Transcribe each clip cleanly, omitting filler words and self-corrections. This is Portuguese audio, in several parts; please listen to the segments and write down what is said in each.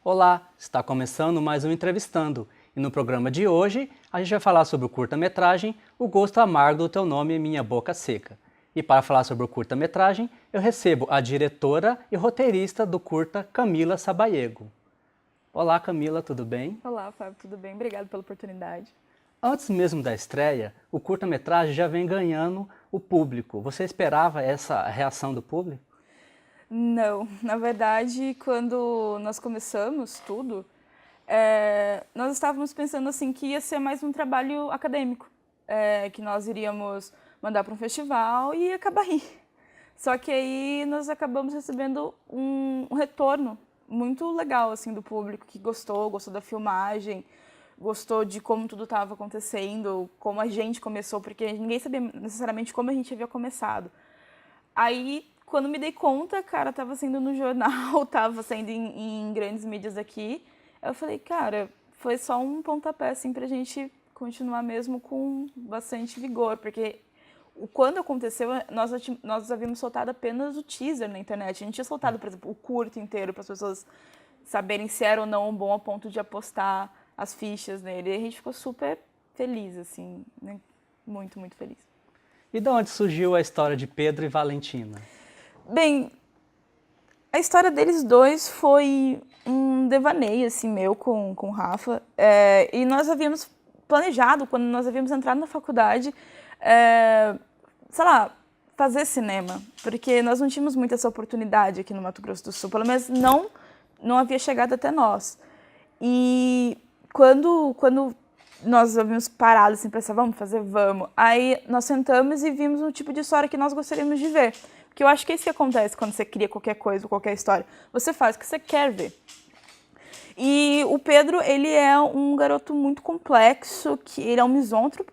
Olá, está começando mais um Entrevistando e no programa de hoje a gente vai falar sobre o curta-metragem O Gosto Amargo do Teu Nome e Minha Boca Seca. E para falar sobre o curta-metragem, eu recebo a diretora e roteirista do curta, Camila Sabaiego. Olá Camila, tudo bem? Olá, Fábio, tudo bem? Obrigada pela oportunidade. Antes mesmo da estreia, o curta-metragem já vem ganhando o público. Você esperava essa reação do público? Não, na verdade, quando nós começamos tudo, nós estávamos pensando assim que ia ser mais um trabalho acadêmico, que nós iríamos mandar para um festival e ia acabar aí. Só que aí nós acabamos recebendo um retorno muito legal assim do público que gostou da filmagem, gostou de como tudo estava acontecendo, como a gente começou, porque ninguém sabia necessariamente como a gente havia começado. Aí, quando me dei conta, cara, tava saindo no jornal, tava saindo em grandes mídias aqui, eu falei, cara, foi só um pontapé, assim, pra gente continuar mesmo com bastante vigor, porque quando aconteceu, nós havíamos soltado apenas o teaser na internet, a gente tinha soltado, por exemplo, o curto inteiro, para as pessoas saberem se era ou não bom a ponto de apostar as fichas nele, e a gente ficou super feliz, assim, né? Muito, muito feliz. E de onde surgiu a história de Pedro e Valentina? Bem, a história deles dois foi um devaneio, assim, meu com o Rafa. E nós havíamos planejado, quando nós havíamos entrado na faculdade, sei lá, fazer cinema. Porque nós não tínhamos muito essa oportunidade aqui no Mato Grosso do Sul. Pelo menos não havia chegado até nós. E quando nós havíamos parado, assim, pensar, vamos fazer, vamos. Aí nós sentamos e vimos um tipo de história que nós gostaríamos de ver. Porque eu acho que é isso que acontece quando você cria qualquer coisa, qualquer história. Você faz o que você quer ver. E o Pedro, ele é um garoto muito complexo, que ele é um misântropo.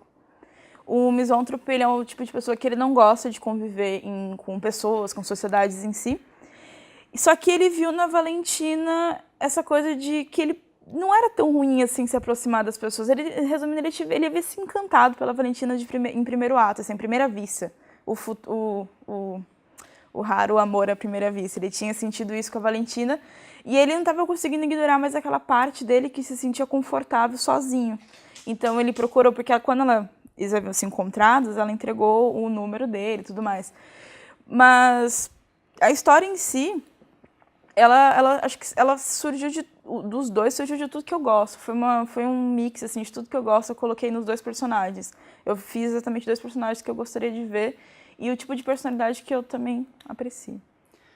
O misântropo, ele é o tipo de pessoa que ele não gosta de conviver com pessoas, com sociedades em si. Só que ele viu na Valentina essa coisa de que ele não era tão ruim assim se aproximar das pessoas. Ele, resumindo, ele havia se encantado pela Valentina em primeiro ato, assim, em primeira vista. O raro amor à primeira vista. Ele tinha sentido isso com a Valentina e ele não estava conseguindo ignorar mais aquela parte dele que se sentia confortável sozinho. Então ele procurou, porque quando eles haviam se encontrados, ela entregou o número dele e tudo mais. Mas a história em si, acho que ela surgiu dos dois, surgiu de tudo que eu gosto. Foi um mix assim, de tudo que eu gosto, eu coloquei nos dois personagens. Eu fiz exatamente dois personagens que eu gostaria de ver e o tipo de personalidade que eu também aprecio.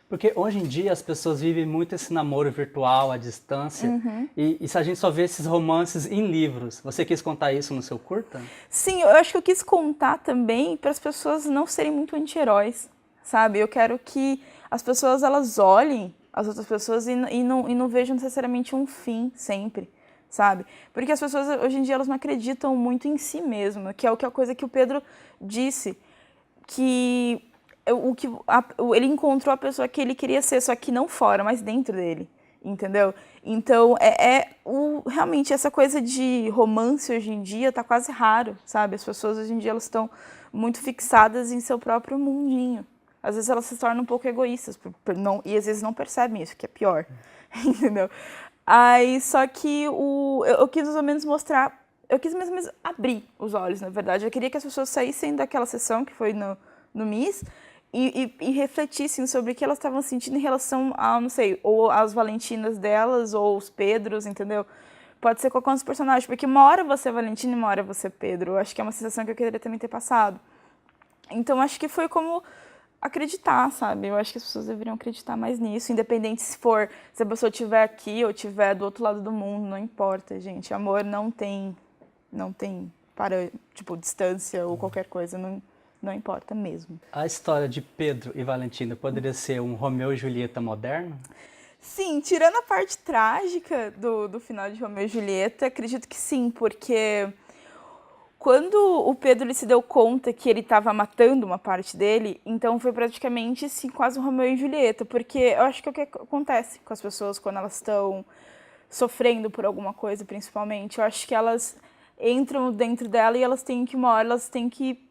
Porque hoje em dia as pessoas vivem muito esse namoro virtual, à distância, e se a gente só vê esses romances em livros. Você quis contar isso no seu curta? Sim, eu acho que eu quis contar também para as pessoas não serem muito anti-heróis, sabe? Eu quero que as pessoas elas olhem as outras pessoas e não vejam necessariamente um fim sempre, sabe? Porque as pessoas hoje em dia elas não acreditam muito em si mesmas, que é a coisa que o Pedro disse, que ele encontrou a pessoa que ele queria ser, só que não fora, mas dentro dele, entendeu? Então, realmente, essa coisa de romance hoje em dia tá quase raro, sabe? As pessoas hoje em dia elas estão muito fixadas em seu próprio mundinho. Às vezes elas se tornam um pouco egoístas e às vezes não percebem isso, que é pior, entendeu? Aí, só que eu quis mais ou menos mostrar, eu quis mais ou menos abrir os olhos, na verdade. Eu queria que as pessoas saíssem daquela sessão que foi no MIS e refletissem sobre o que elas estavam sentindo em relação a, não sei, ou as Valentinas delas, ou os Pedros, entendeu? Pode ser qualquer um dos personagens, porque uma hora você é Valentina e uma hora você é Pedro. Eu acho que é uma sensação que eu queria também ter passado. Então, acho que foi como acreditar, sabe? Eu acho que as pessoas deveriam acreditar mais nisso, independente se a pessoa estiver aqui ou estiver do outro lado do mundo, não importa, gente. Amor não tem para, tipo, distância ou qualquer coisa, não importa mesmo. A história de Pedro e Valentina poderia ser um Romeu e Julieta moderno? Sim, tirando a parte trágica do final de Romeu e Julieta, acredito que sim, porque quando o Pedro ele se deu conta que ele estava matando uma parte dele, então foi praticamente assim, quase um Romeu e Julieta, porque eu acho que é o que acontece com as pessoas quando elas estão sofrendo por alguma coisa, principalmente. Eu acho que elas entram dentro dela e uma hora elas têm que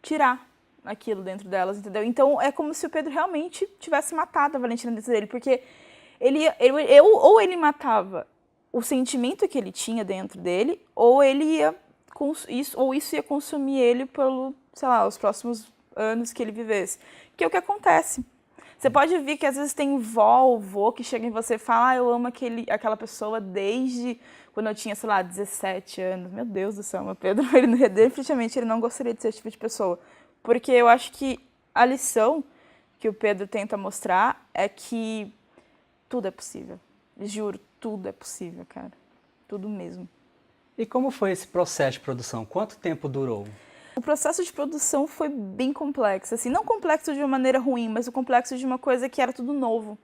tirar aquilo dentro delas, entendeu? Então é como se o Pedro realmente tivesse matado a Valentina dentro dele, porque ou ele matava o sentimento que ele tinha dentro dele, ou isso ia consumir ele pelo, sei lá, os próximos anos que ele vivesse. Que é o que acontece. Você pode ver que às vezes tem vó ou vô que chega em você e fala, eu amo aquela pessoa desde quando eu tinha, sei lá, 17 anos. Meu Deus do céu, meu Pedro, definitivamente ele não gostaria de ser esse tipo de pessoa. Porque eu acho que a lição que o Pedro tenta mostrar é que tudo é possível. Juro, tudo é possível, cara. Tudo mesmo. E como foi esse processo de produção? Quanto tempo durou? O processo de produção foi bem complexo, assim, não complexo de uma maneira ruim, mas o complexo de uma coisa que era tudo novo.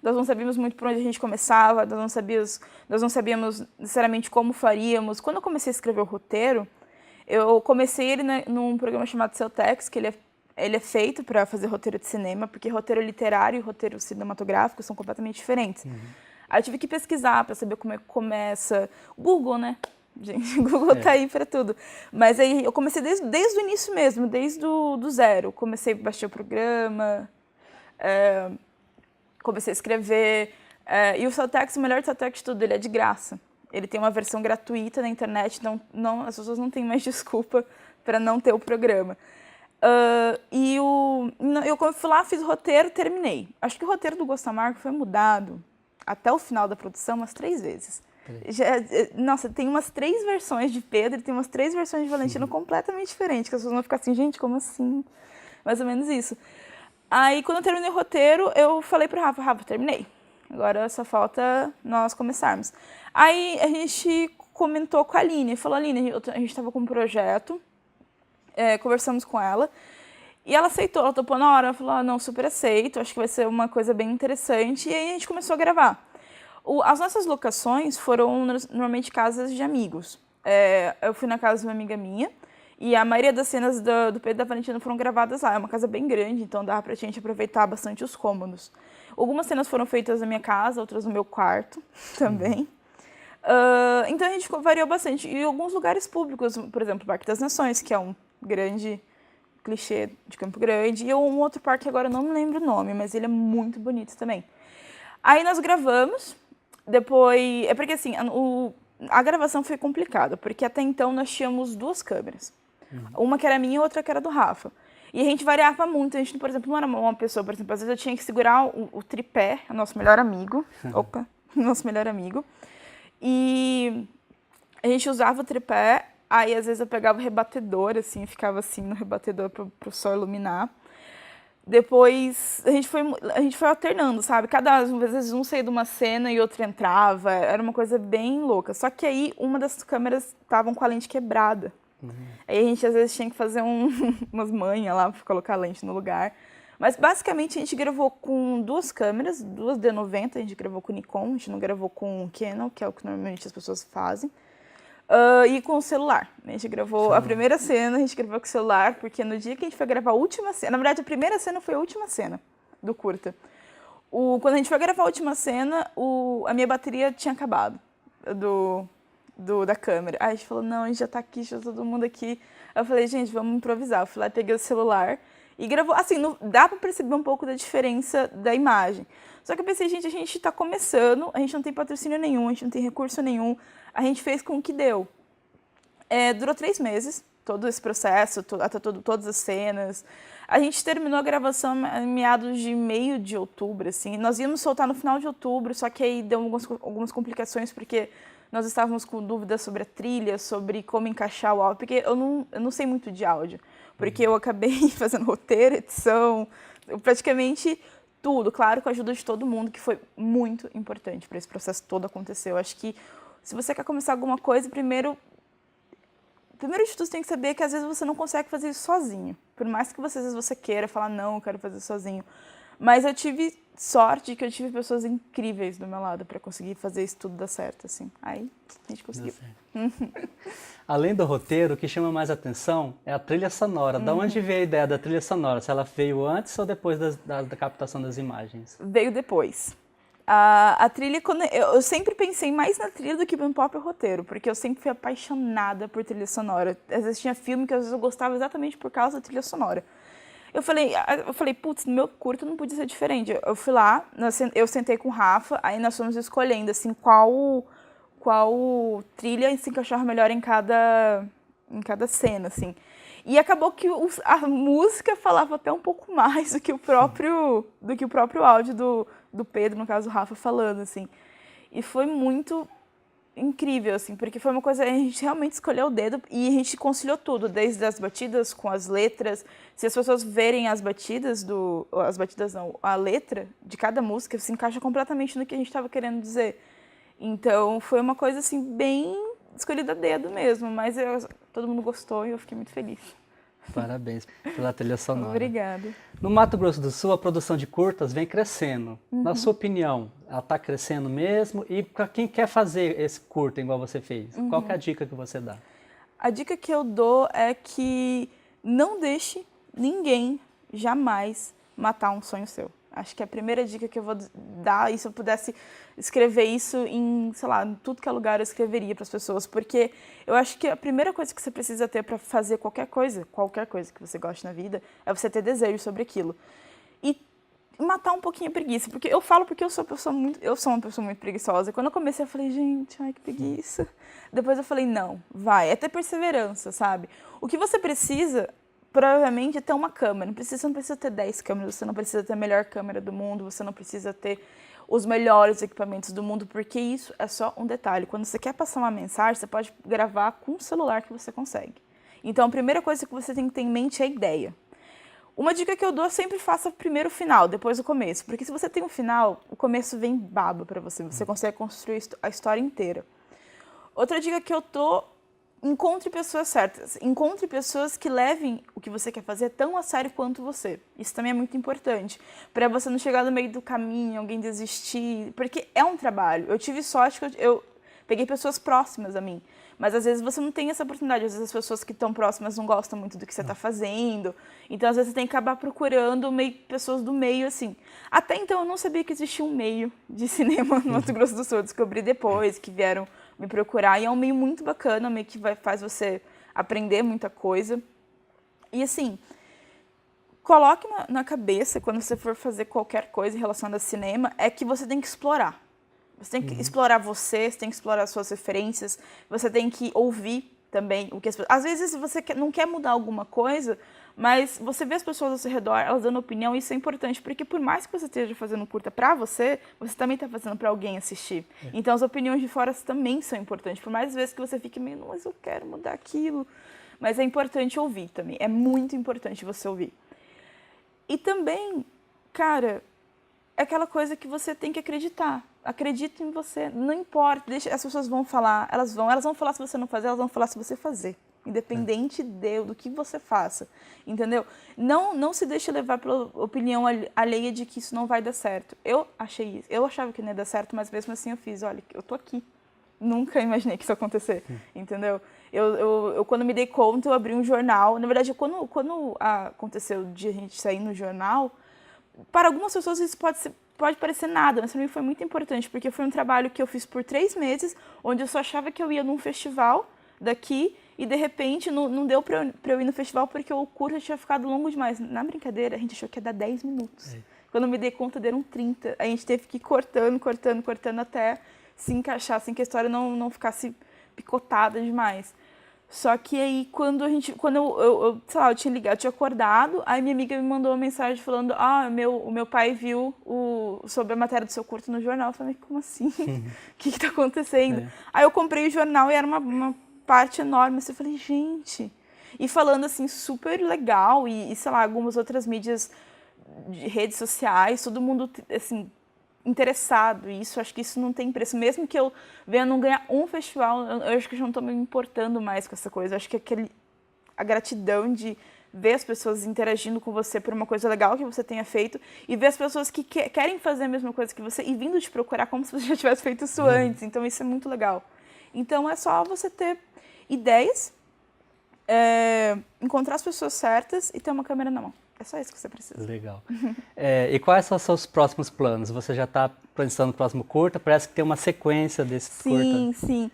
Nós não sabíamos muito por onde a gente começava, nós não sabíamos necessariamente como faríamos. Quando eu comecei a escrever o roteiro, eu comecei ele num programa chamado Celtex, que ele é feito para fazer roteiro de cinema, porque roteiro literário e roteiro cinematográfico são completamente diferentes. Aí eu tive que pesquisar para saber como é que começa. Google, né? Gente, o Google tá aí para tudo. Mas aí eu comecei desde o início mesmo, desde do zero. Comecei a baixar o programa, comecei a escrever. E o Celtex, o melhor do Celtex de tudo, ele é de graça. Ele tem uma versão gratuita na internet, as pessoas não têm mais desculpa para não ter o programa. Eu fui lá, fiz o roteiro, terminei. Acho que o roteiro do Gosto Amargo foi mudado até o final da produção umas 3 vezes. Nossa, tem umas 3 versões de Pedro e tem umas 3 versões de Valentino completamente diferentes, que as pessoas vão ficar assim, gente, como assim? Mais ou menos isso. Aí, quando eu terminei o roteiro, eu falei pro Rafa, terminei. Agora só falta nós começarmos. Aí a gente comentou com a Aline, falou, Aline, a gente estava com um projeto, conversamos com ela, e ela aceitou, ela topou na hora, ela falou, não, super aceito, acho que vai ser uma coisa bem interessante, e aí a gente começou a gravar. As nossas locações foram normalmente casas de amigos. Eu fui na casa de uma amiga minha, e a maioria das cenas do Pedro e da Valentina foram gravadas lá. É uma casa bem grande, então dava pra gente aproveitar bastante os cômodos. Algumas cenas foram feitas na minha casa, outras no meu quarto também. Então a gente variou bastante. E alguns lugares públicos, por exemplo, o Parque das Nações, que é um grande clichê de Campo Grande, e um outro parque, agora eu não me lembro o nome, mas ele é muito bonito também. Aí nós gravamos, depois... É porque assim, a gravação foi complicada, porque até então nós tínhamos 2 câmeras. Uma que era minha e outra que era do Rafa. E a gente variava muito, a gente, por exemplo, não era uma pessoa, por exemplo, às vezes eu tinha que segurar o tripé, o nosso melhor amigo, nosso melhor amigo, e a gente usava o tripé, aí às vezes eu pegava o rebatedor, assim, ficava assim no rebatedor pro sol iluminar. Depois a gente foi alternando, sabe? Às vezes um saía de uma cena e outro entrava, era uma coisa bem louca. Só que aí uma das câmeras estavam com a lente quebrada. Aí a gente às vezes tinha que fazer umas manhas lá para colocar a lente no lugar. Mas basicamente a gente gravou com 2 câmeras, 2 D90, a gente gravou com Nikon, a gente não gravou com Canon, que é o que normalmente as pessoas fazem. E com o celular. A gente gravou a primeira cena, a gente gravou com o celular, porque no dia que a gente foi gravar a última cena, na verdade a primeira cena foi a última cena do curta. Quando a gente foi gravar a última cena, a minha bateria tinha acabado da câmera. Aí a gente falou, não, a gente já tá aqui, já tá todo mundo aqui. Aí eu falei, gente, vamos improvisar. Eu fui lá, peguei o celular e gravou. Assim, dá pra perceber um pouco da diferença da imagem. Só que eu pensei, gente, a gente tá começando, a gente não tem patrocínio nenhum, a gente não tem recurso nenhum. A gente fez com o que deu. Durou 3 meses, todo esse processo, até todas as cenas. A gente terminou a gravação em meados de meio de outubro, assim. Nós íamos soltar no final de outubro, só que aí deu algumas complicações, porque nós estávamos com dúvidas sobre a trilha, sobre como encaixar o áudio, porque eu não sei muito de áudio, porque eu acabei fazendo roteiro, edição, praticamente tudo, claro, com a ajuda de todo mundo, que foi muito importante para esse processo todo acontecer. Eu acho que se você quer começar alguma coisa, primeiro de tudo, você tem que saber que às vezes você não consegue fazer isso sozinho. Por mais que às vezes você queira falar, não, eu quero fazer sozinho. Mas eu tive sorte que eu tive pessoas incríveis do meu lado para conseguir fazer isso tudo dar certo, assim. Aí a gente conseguiu. Além do roteiro, o que chama mais atenção é a trilha sonora. Da onde veio a ideia da trilha sonora? Se ela veio antes ou depois da captação das imagens? Veio depois. A trilha, eu sempre pensei mais na trilha do que no próprio roteiro, porque eu sempre fui apaixonada por trilha sonora. Às vezes tinha filme que às vezes eu gostava exatamente por causa da trilha sonora. Eu falei, putz, no meu curto não podia ser diferente. Eu fui lá, eu sentei com o Rafa, aí nós fomos escolhendo, assim, qual trilha se encaixava melhor em cada cena, assim. E acabou que a música falava até um pouco mais do que o próprio áudio do Pedro, no caso o Rafa, falando, assim. E foi muito incrível, assim, porque foi uma coisa, a gente realmente escolheu o dedo e a gente conciliou tudo, desde as batidas com as letras. Se as pessoas verem a letra de cada música se encaixa completamente no que a gente estava querendo dizer. Então, foi uma coisa, assim, bem escolhida a dedo mesmo, mas todo mundo gostou e eu fiquei muito feliz. Parabéns pela trilha sonora. Obrigada. No Mato Grosso do Sul, a produção de curtas vem crescendo. Na sua opinião, ela está crescendo mesmo? E para quem quer fazer esse curta igual você fez, qual que é a dica que você dá? A dica que eu dou é que não deixe ninguém jamais matar um sonho seu. Acho que a primeira dica que eu vou dar, e se eu pudesse escrever isso em, sei lá, em tudo que é lugar, eu escreveria para as pessoas, porque eu acho que a primeira coisa que você precisa ter para fazer qualquer coisa que você goste na vida, é você ter desejo sobre aquilo. E matar um pouquinho a preguiça, porque eu falo porque eu sou uma pessoa muito preguiçosa. E quando eu comecei, eu falei, gente, ai, que preguiça. Depois eu falei, não, vai, é ter perseverança, sabe? O que você precisa provavelmente é ter uma câmera. Você não precisa ter 10 câmeras, você não precisa ter a melhor câmera do mundo, você não precisa ter os melhores equipamentos do mundo, porque isso é só um detalhe. Quando você quer passar uma mensagem, você pode gravar com o celular que você consegue. Então, a primeira coisa que você tem que ter em mente é a ideia. Uma dica que eu dou, sempre faça primeiro o final, depois o começo. Porque se você tem um final, o começo vem baba pra você. Você consegue construir a história inteira. Outra dica que eu dou, encontre pessoas certas. Encontre pessoas que levem o que você quer fazer tão a sério quanto você. Isso também é muito importante. Para você não chegar no meio do caminho, alguém desistir. Porque é um trabalho. Eu tive sorte que eu peguei pessoas próximas a mim. Mas às vezes você não tem essa oportunidade. Às vezes as pessoas que estão próximas não gostam muito do que você está fazendo. Então às vezes você tem que acabar procurando pessoas do meio, assim. Até então eu não sabia que existia um meio de cinema no Mato Grosso do Sul. Eu descobri depois que vieram me procurar. E é um meio muito bacana, um meio que faz você aprender muita coisa. E assim, coloque na cabeça, quando você for fazer qualquer coisa relacionada a cinema, é que você tem que explorar. Você tem que explorar você tem que explorar as suas referências, você tem que ouvir também o que as pessoas... Às vezes você não quer mudar alguma coisa, mas você vê as pessoas ao seu redor, elas dando opinião, e isso é importante, porque por mais que você esteja fazendo curta pra você também está fazendo para alguém assistir. Então as opiniões de fora também são importantes, por mais vezes que você fique meio, não, mas eu quero mudar aquilo. Mas é importante ouvir também, é muito importante você ouvir. E também, cara, é aquela coisa que você tem que acreditar. Acredita em você, não importa, as pessoas vão falar, elas vão falar se você não fazer, elas vão falar se você fazer, independente do que você faça, entendeu? Não se deixe levar pela opinião alheia de que isso não vai dar certo. Eu achava que não ia dar certo, mas mesmo assim eu fiz, olha, eu tô aqui, nunca imaginei que isso ia acontecer, entendeu? Eu quando me dei conta, eu abri um jornal, na verdade, quando aconteceu de a gente sair no jornal, para algumas pessoas isso pode parecer nada, mas para mim foi muito importante, porque foi um trabalho que eu fiz por 3 meses, onde eu só achava que eu ia num festival daqui, e de repente não deu para eu ir no festival, porque o curso tinha ficado longo demais. Na brincadeira, a gente achou que ia dar 10 minutos. Quando eu me dei conta, deram 30. A gente teve que ir cortando até se encaixar, assim, que a história não ficasse picotada demais. Só que aí, quando eu sei lá, eu tinha acordado, aí minha amiga me mandou uma mensagem falando, o meu pai viu sobre a matéria do seu curto no jornal. Eu falei, como assim? O que tá acontecendo? Aí eu comprei o jornal e era uma parte enorme, assim, eu falei, gente... E falando, assim, super legal, e sei lá, algumas outras mídias de redes sociais, todo mundo, assim... interessado, e acho que isso não tem preço. Mesmo que eu venha não ganhar um festival, eu acho que eu já não estou me importando mais com essa coisa. Eu acho que a gratidão de ver as pessoas interagindo com você por uma coisa legal que você tenha feito, e ver as pessoas que querem fazer a mesma coisa que você e vindo te procurar como se você já tivesse feito isso antes. Então isso é muito legal. Então é só você ter ideias, encontrar as pessoas certas e ter uma câmera na mão. É só isso que você precisa. Legal. E quais são os seus próximos planos? Você já está pensando no próximo curta? Parece que tem uma sequência desse curta. Sim.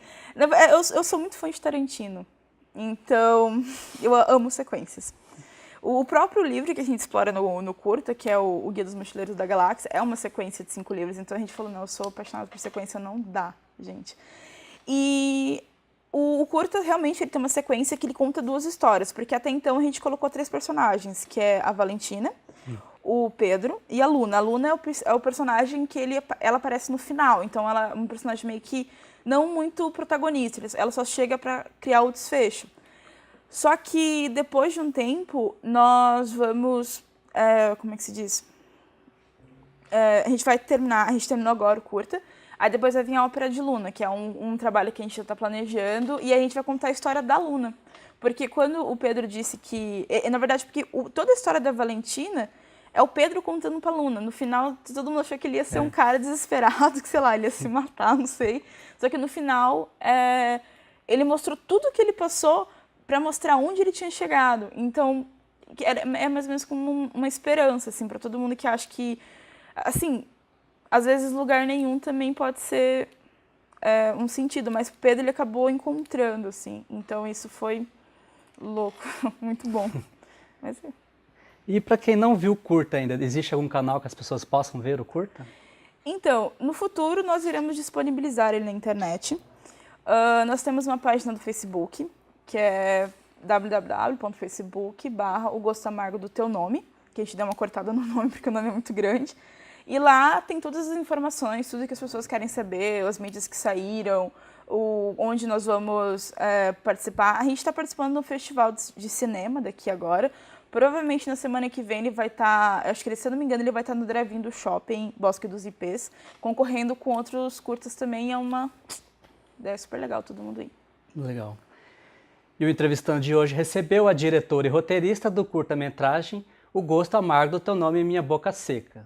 Eu sou muito fã de Tarantino. Então, eu amo sequências. O próprio livro que a gente explora no curta, que é o Guia dos Mochileiros da Galáxia, é uma sequência de 5 livros, então a gente falou, não, eu sou apaixonada por sequência, não dá, gente. E o curta, realmente, ele tem uma sequência que ele conta 2 histórias, porque até então a gente colocou 3 personagens, que é a Valentina, o Pedro e a Luna. A Luna é o personagem que ela aparece no final, então ela é um personagem meio que não muito protagonista, ela só chega para criar o desfecho. Só que depois de um tempo, nós vamos, como é que se diz? A gente terminou agora o curta, aí depois vai vir a Ópera de Luna, que é um trabalho que a gente já está planejando, e a gente vai contar a história da Luna. Porque quando o Pedro disse que... Na verdade, porque toda a história da Valentina é o Pedro contando pra Luna. No final, todo mundo achou que ele ia ser um cara desesperado, que, sei lá, ele ia se matar, não sei. Só que no final, ele mostrou tudo o que ele passou para mostrar onde ele tinha chegado. Então, é mais ou menos como uma esperança, assim, para todo mundo que acha que, assim, às vezes lugar nenhum também pode ser um sentido, mas o Pedro ele acabou encontrando, assim. Então, isso foi louco, muito bom. Mas, E para quem não viu o curta ainda, existe algum canal que as pessoas possam ver o curta? Então, no futuro nós iremos disponibilizar ele na internet. Nós temos uma página do Facebook, que é www.facebook.com/O Gosto Amargo do Teu Nome, que a gente deu uma cortada no nome porque o nome é muito grande. E lá tem todas as informações, tudo que as pessoas querem saber, as mídias que saíram, onde nós vamos participar. A gente está participando de um festival de cinema daqui agora. Provavelmente na semana que vem ele vai estar, acho que se eu não me engano, ele vai estar no drive-in do shopping Bosque dos Ipês, concorrendo com outros curtas também. É uma ideia super legal, todo mundo aí. Legal. E o entrevistando de hoje recebeu a diretora e roteirista do curta-metragem O Gosto Amargo do Teu Nome e Minha Boca Seca.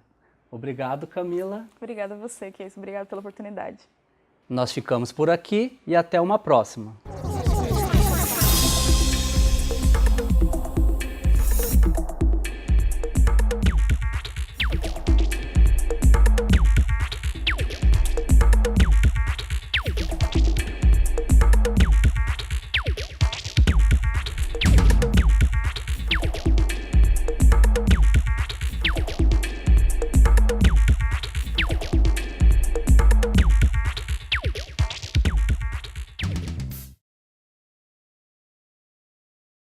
Obrigado, Camila. Obrigada a você, Keis. Obrigada pela oportunidade. Nós ficamos por aqui e até uma próxima.